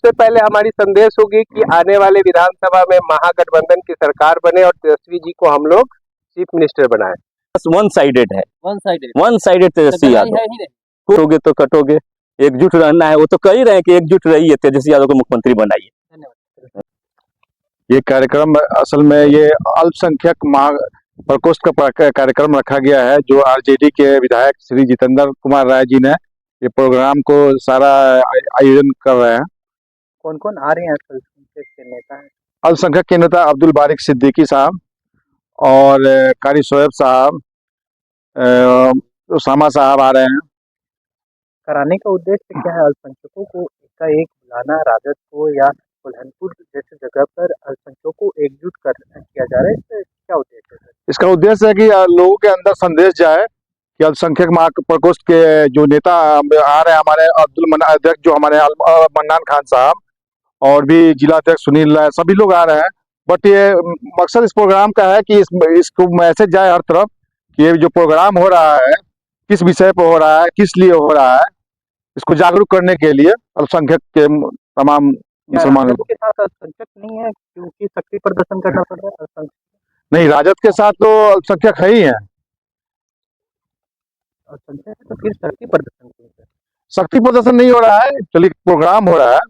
सबसे पहले हमारी संदेश होगी कि आने वाले विधानसभा में महागठबंधन की सरकार बने और तेजस्वी जी को हम लोग चीफ मिनिस्टर बनाए। बस वन साइडेड है, वन साइडेड तेजस्वी यादव। कटोगे तो कटोगे, एकजुट रहना है। वो तो कह ही रहे हैं कि एकजुट रहिए, तेजस्वी यादव को मुख्यमंत्री बनाइए। ये कार्यक्रम असल में ये अल्पसंख्यक प्रकोष्ठ का कार्यक्रम रखा गया है, जो आरजेडी के विधायक श्री जितेंद्र कुमार राय जी ने ये प्रोग्राम को सारा आयोजन कर रहे हैं। कौन कौन आ रहे हैं अल्पसंख्यक के नेता? अल्पसंख्यक के नेता अब्दुल बारिक सिद्दीकी साहब और कारी शोएब साहब, उसामा साहब आ रहे हैं। कराने का उद्देश्य क्या है? अल्पसंख्यकों को एकाएक बुलाना, राजद को या बुरहानपुर जैसे जगह पर अल्पसंख्यकों को एकजुट किया जा रहा है, इसका क्या उद्देश्य है? इसका उद्देश्य है कि लोगों के अंदर संदेश जाए कि अल्पसंख्यक प्रकोष्ठ के जो नेता आ रहे हैं, हमारे अध्यक्ष जो हमारे मन्नान खान साहब और भी जिला अध्यक्ष सुनील राय, सभी लोग आ रहे हैं। बट ये मकसद इस प्रोग्राम का है कि इसको मैसेज जाए हर तरफ कि ये जो प्रोग्राम हो रहा है किस विषय पर हो रहा है, किस लिए हो रहा है, इसको जागरूक करने के लिए अल्पसंख्यक के तमाम मुसलमान के साथ अल्पसंख्यक नहीं है क्योंकि शक्ति प्रदर्शन करना पड़ रहा है। नहीं, राजद के साथ तो अल्पसंख्यक है ही है। तो फिर शक्ति प्रदर्शन नहीं हो रहा है, चलिए प्रोग्राम हो रहा है।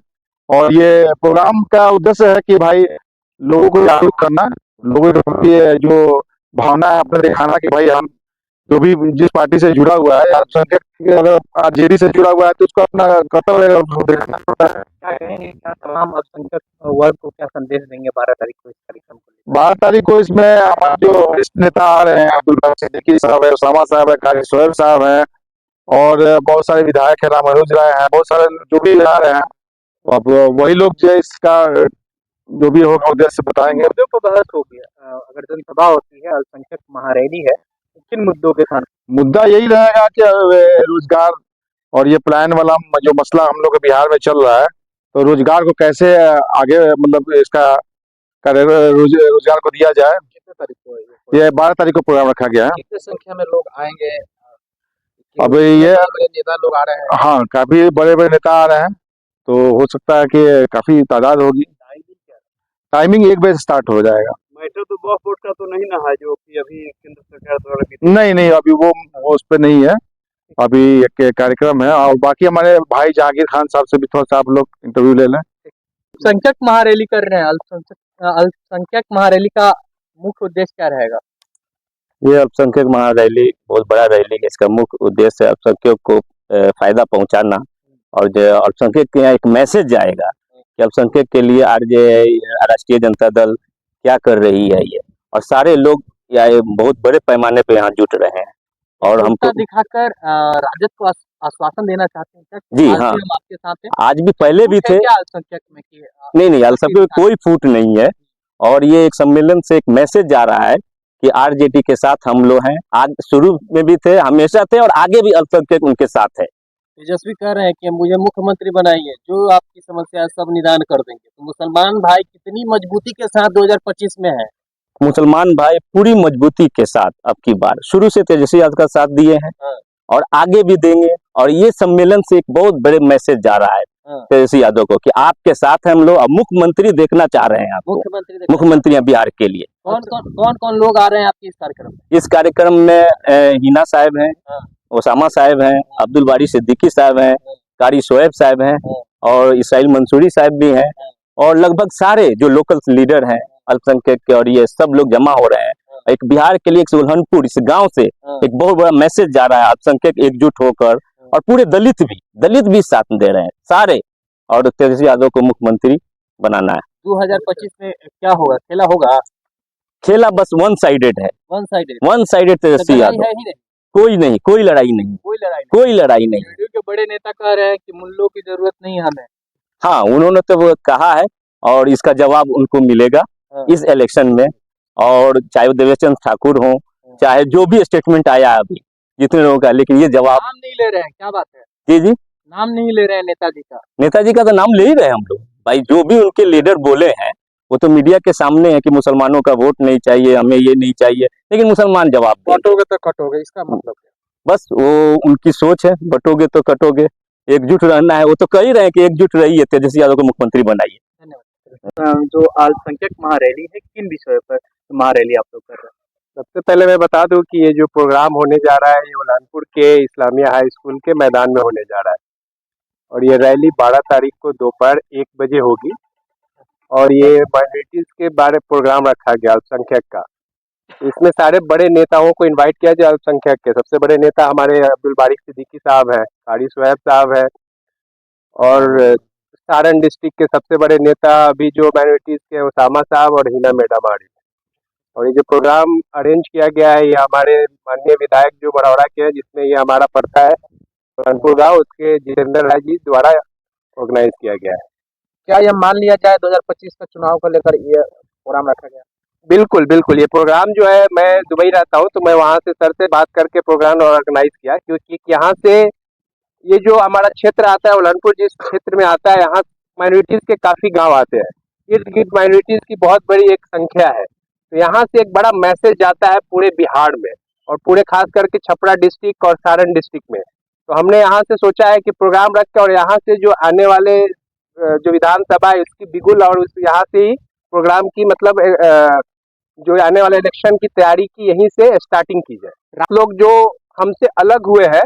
और ये प्रोग्राम का उद्देश्य है कि भाई लोगों को जागरूक करना, लोगों को जो भावना है अपने दिखाना कि भाई हम जो भी जिस पार्टी से जुड़ा हुआ है, अल्पसंख्यक अगर आरजेडी से जुड़ा हुआ है तो उसको अपना कर्तव्य दिखाना पड़ता है। क्या कहेंगे, क्या तमाम अल्पसंख्यक वर्ग को क्या संदेश देंगे 12 तारीख को इस कार्यक्रम को? 12 तारीख को इसमें हमारे जो वरिष्ठ नेता आ रहे हैं, अब्दुल बारिक सिद्दीकी साहब है, उसामा साहब है, कारी शोएब साहब है और बहुत सारे विधायक है, रामनुज राय है, बहुत सारे जो भी आ रहे हैं। अब वही लोग जो इसका जो भी होगा उद्देश्य बताएंगे। मुद्दों पर बहस होगी, अगर जनसभा होती है, अल्पसंख्यक महारैली है, किन मुद्दों के साथ? मुद्दा यही रहेगा कि रोजगार और ये प्लान वाला जो मसला हम लोग के बिहार में चल रहा है, तो रोजगार को कैसे आगे मतलब इसका रोजगार को दिया जाए। कितने तारीख को? ये 12 तारीख को प्रोग्राम रखा गया है। कितने संख्या में लोग आएंगे? अब ये नेता लोग आ रहे हैं? हाँ, काफी बड़े बड़े नेता आ रहे हैं, तो हो सकता है कि काफी तादाद होगी। टाइमिंग 1 बजे से स्टार्ट हो जाएगा। मैटर तो बॉक्स वोट का तो नहीं ना है जो कि अभी केंद्र सरकार द्वारा? नहीं, अभी वो उस पर नहीं है, अभी एक कार्यक्रम है। और बाकी हमारे भाई जहांगीर खान साहब से भी थोड़ा सा आप लोग इंटरव्यू ले लें। अल्पसंख्यक महारैली कर रहे हैं, अल्पसंख्यक महारैली का मुख्य उद्देश्य क्या रहेगा? ये अल्पसंख्यक महारैली बहुत बड़ा रैली है। इसका मुख्य उद्देश्य अल्पसंख्यक को फायदा पहुंचाना और जो अल्पसंख्यक के यहाँ एक मैसेज जाएगा कि अल्पसंख्यक के लिए राष्ट्रीय जनता दल क्या कर रही है ये, और सारे लोग बहुत बड़े पैमाने पे यहाँ जुट रहे हैं। और हम दिखाकर राजद को आश्वासन देना चाहते हैं क्या? जी हाँ, आपके साथ हैं? आज भी पहले भी थे। अल्पसंख्यक में नहीं, अल्पसंख्यक में कोई फूट नहीं है। और ये एक सम्मेलन से एक मैसेज जा रहा है कि आरजेडी के साथ हम लोग हैं। आज शुरू में भी थे, हमेशा थे और आगे भी अल्पसंख्यक उनके साथ है। तेजस्वी कह रहे हैं कि मुझे मुख्यमंत्री बनाइए, जो आपकी समस्या है सब निदान कर देंगे। तो मुसलमान भाई कितनी मजबूती के साथ 2025 में है? मुसलमान भाई पूरी मजबूती के साथ अब की बार शुरू से तेजस्वी यादव का साथ दिए हैं और आगे भी देंगे। और ये सम्मेलन से एक बहुत बड़े मैसेज जा रहा है तेजस्वी यादव को कि आपके साथ हम लोग। अब मुख्यमंत्री देखना चाह रहे हैं आपको, मुख्यमंत्री बिहार के लिए। कौन कौन लोग आ रहे हैं आपके इस कार्यक्रम में? इस कार्यक्रम में हिना साहब हैं, उसामा साहब हैं, अब्दुल बारिक सिद्दीकी साहब हैं, कारी शोएब साहब हैं और इस्माइल मंसूरी साहब भी हैं। और लगभग सारे जो लोकल लीडर हैं अल्पसंख्यक के, और ये सब लोग जमा हो रहे हैं। एक बिहार के लिए, एक बुरहानपुर इस गांव से एक बहुत बड़ा मैसेज जा रहा है, अल्पसंख्यक एकजुट होकर। और पूरे दलित भी साथ दे रहे हैं सारे, और तेजस्वी यादव को मुख्यमंत्री बनाना है। 2025 में क्या होगा? खेला होगा? खेला बस वन साइडेड है, वन साइडेड तेजस्वी यादव। कोई नहीं, कोई लड़ाई नहीं। वीडियो के बड़े नेता कह रहे हैं कि मुल्लों की जरूरत नहीं हमें। हाँ, उन्होंने तो वो कहा है और इसका जवाब उनको मिलेगा इस इलेक्शन में। और चाहे वो देवेश चंद्र ठाकुर हो, चाहे जो भी स्टेटमेंट आया अभी जितने लोगों का, लेकिन ये जवाब नाम नहीं ले रहे हैं। क्या बात है? जी, नाम नहीं ले रहे हैं नेताजी का तो नाम ले ही रहे हैं हम लोग भाई। जो भी उनके लीडर बोले हैं वो तो मीडिया के सामने है कि मुसलमानों का वोट नहीं चाहिए, हमें ये नहीं चाहिए, लेकिन मुसलमान जवाब बटोगे तो कटोगे, इसका मतलब क्या? बस वो उनकी सोच है, बटोगे तो कटोगे। एकजुट रहना है। वो तो कह ही रहे हैं कि एकजुट रहिए, तेजस्वी यादव को मुख्यमंत्री बनाइए। जो अल्पसंख्यक महारैली है, किन विषयों पर महारैली आप लोग कर रहे हैं? सबसे पहले मैं बता दूं कि ये जो प्रोग्राम होने जा रहा है ये उल्हानपुर के इस्लामिया हाई स्कूल के मैदान में होने जा रहा है और ये रैली 12 तारीख को दोपहर 1 बजे होगी और ये माइनॉरिटीज के बारे प्रोग्राम रखा गया अल्पसंख्यक का। इसमें सारे बड़े नेताओं को इनवाइट किया जाए। अल्पसंख्यक के सबसे बड़े नेता हमारे अब्दुल बारी सिद्दीकी साहब हैं, कारी शोएब साहब हैं और सारण डिस्ट्रिक्ट के सबसे बड़े नेता अभी जो माइनॉरिटीज के उसामा साहब और हिना मैडम आ रही है। और ये जो प्रोग्राम अरेंज किया गया है ये हमारे माननीय विधायक जो बड़ौरा के हैं, जिसमें ये हमारा पड़ता है कानपुर गाँव, उसके जितेंद्र राय जी द्वारा ऑर्गेनाइज किया गया है। क्या यह मान लिया जाए 2025 का चुनाव को लेकर ये प्रोग्राम रखा गया? बिल्कुल बिल्कुल, ये प्रोग्राम जो है, मैं दुबई रहता हूँ तो मैं वहाँ से सर से बात करके प्रोग्राम ऑर्गेनाइज किया, क्योंकि यहाँ से ये जो हमारा क्षेत्र आता है उल्हानपुर, जिस क्षेत्र में आता है यहाँ माइनॉरिटीज के काफी गांव आते हैं, इर्द गिर्द माइनॉरिटीज की बहुत बड़ी एक संख्या है। तो यहाँ से एक बड़ा मैसेज जाता है पूरे बिहार में और पूरे खास करके छपरा डिस्ट्रिक्ट और सारण डिस्ट्रिक्ट में। तो हमने यहाँ से सोचा है कि प्रोग्राम रख के और यहाँ से जो आने वाले जो विधानसभा है इसकी बिगुल और उस यहाँ से ही प्रोग्राम की मतलब जो आने वाले इलेक्शन की तैयारी की यहीं से स्टार्टिंग की जाए। आप लोग जो हमसे अलग हुए हैं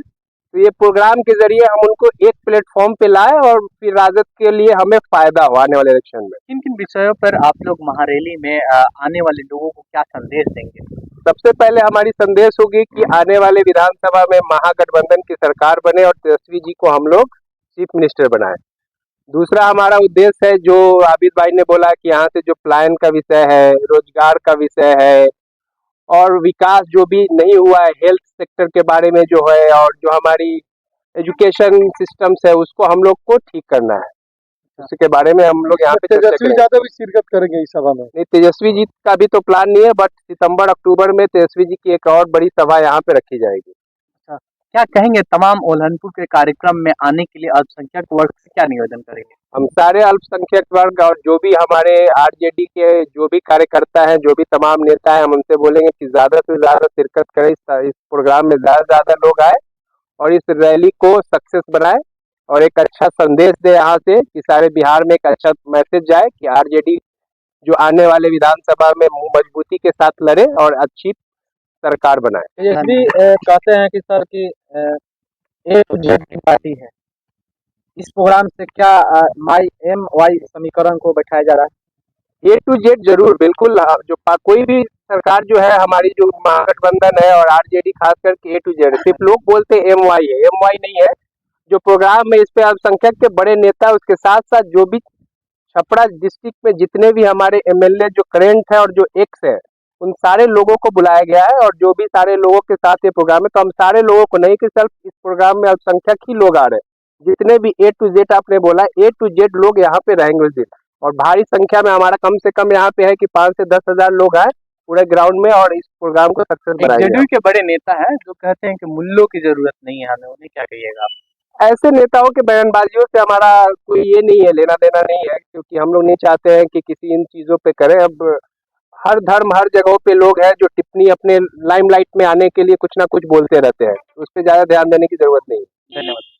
तो ये प्रोग्राम के जरिए हम उनको एक प्लेटफॉर्म पे लाए और फिर राजद के लिए हमें फायदा हो आने वाले इलेक्शन में। किन किन विषयों पर आप लोग महारैली में आने वाले लोगों को क्या संदेश देंगे? सबसे पहले हमारी संदेश होगी कि आने वाले विधानसभा में महागठबंधन की सरकार बने और तेजस्वी जी को हम लोग चीफ मिनिस्टर बनाए। दूसरा हमारा उद्देश्य है जो आबिद भाई ने बोला कि यहाँ से जो प्लान का विषय है, रोजगार का विषय है और विकास जो भी नहीं हुआ है हेल्थ सेक्टर के बारे में जो है और जो हमारी एजुकेशन सिस्टम्स है उसको हम लोग को ठीक करना है, उसके बारे में हम लोग यहाँ पे तेजस्वी यादव भी शिरकत करेंगे इस सभा में? नहीं, तेजस्वी जी का भी तो प्लान नहीं है, बट सितंबर अक्टूबर में तेजस्वी जी की एक और बड़ी सभा यहाँ पे रखी जाएगी। क्या कहेंगे तमाम उल्हानपुर के कार्यक्रम में आने के लिए अल्पसंख्यक वर्ग से क्या निवेदन करेंगे? हम सारे अल्पसंख्यक वर्ग और जो भी हमारे आरजेडी के जो भी कार्यकर्ता हैं, जो भी तमाम नेता हैं, हम उनसे बोलेंगे कि ज्यादा से ज्यादा शिरकत करें, इस प्रोग्राम में ज्यादा से ज्यादा लोग आए और इस रैली को सक्सेस बनाए और एक अच्छा संदेश दे यहाँ से कि सारे बिहार में एक अच्छा मैसेज जाए कि आरजेडी जो आने वाले विधानसभा में मजबूती के साथ लड़े और अच्छी सरकार बनाए। तेजस्वी कहते हैं कि सर की ए टू जेड की पार्टी है, इस प्रोग्राम से क्या माई एम वाई समीकरण को बैठाया जा रहा है? ए टू जेड जरूर, बिल्कुल। जो कोई भी सरकार जो है हमारी जो महागठबंधन है और आरजेडी खास करके ए टू जेड, सिर्फ लोग बोलते हैं एम वाई है, एम वाई नहीं है। जो प्रोग्राम है इस पे अल्पसंख्यक के बड़े नेता, उसके साथ साथ जो भी छपरा डिस्ट्रिक्ट में जितने भी हमारे एमएलए जो करेंट है और जो एक्स है, उन सारे लोगों को बुलाया गया है और जो भी सारे लोगों के साथ ये प्रोग्राम है। तो हम सारे लोगों को नहीं कि सिर्फ इस प्रोग्राम में अल्पसंख्यक ही लोग आ रहे हैं, जितने भी ए टू जेड आपने बोला ए टू जेड लोग यहाँ पे रहेंगे उस दिन और भारी संख्या में हमारा कम से कम यहाँ पे है कि 5 से 10 हजार लोग आए पूरे ग्राउंड में और इस प्रोग्राम को सक्सेस बनाएंगे। जेडीयू के बड़े नेता हैं जो कहते हैं कि मूल्यों की जरूरत नहीं है हमें, उन्हें क्या कहिएगा आप? ऐसे नेताओं के बयानबाजियों से हमारा कोई ये नहीं है, लेना देना नहीं है, क्योंकि हम लोग नहीं चाहते हैं कि किसी इन चीजों पे करें। अब हर धर्म हर जगहों पे लोग हैं जो टिप्पणी अपने लाइमलाइट में आने के लिए कुछ ना कुछ बोलते रहते हैं, उस पर ज्यादा ध्यान देने की जरूरत नहीं है। धन्यवाद।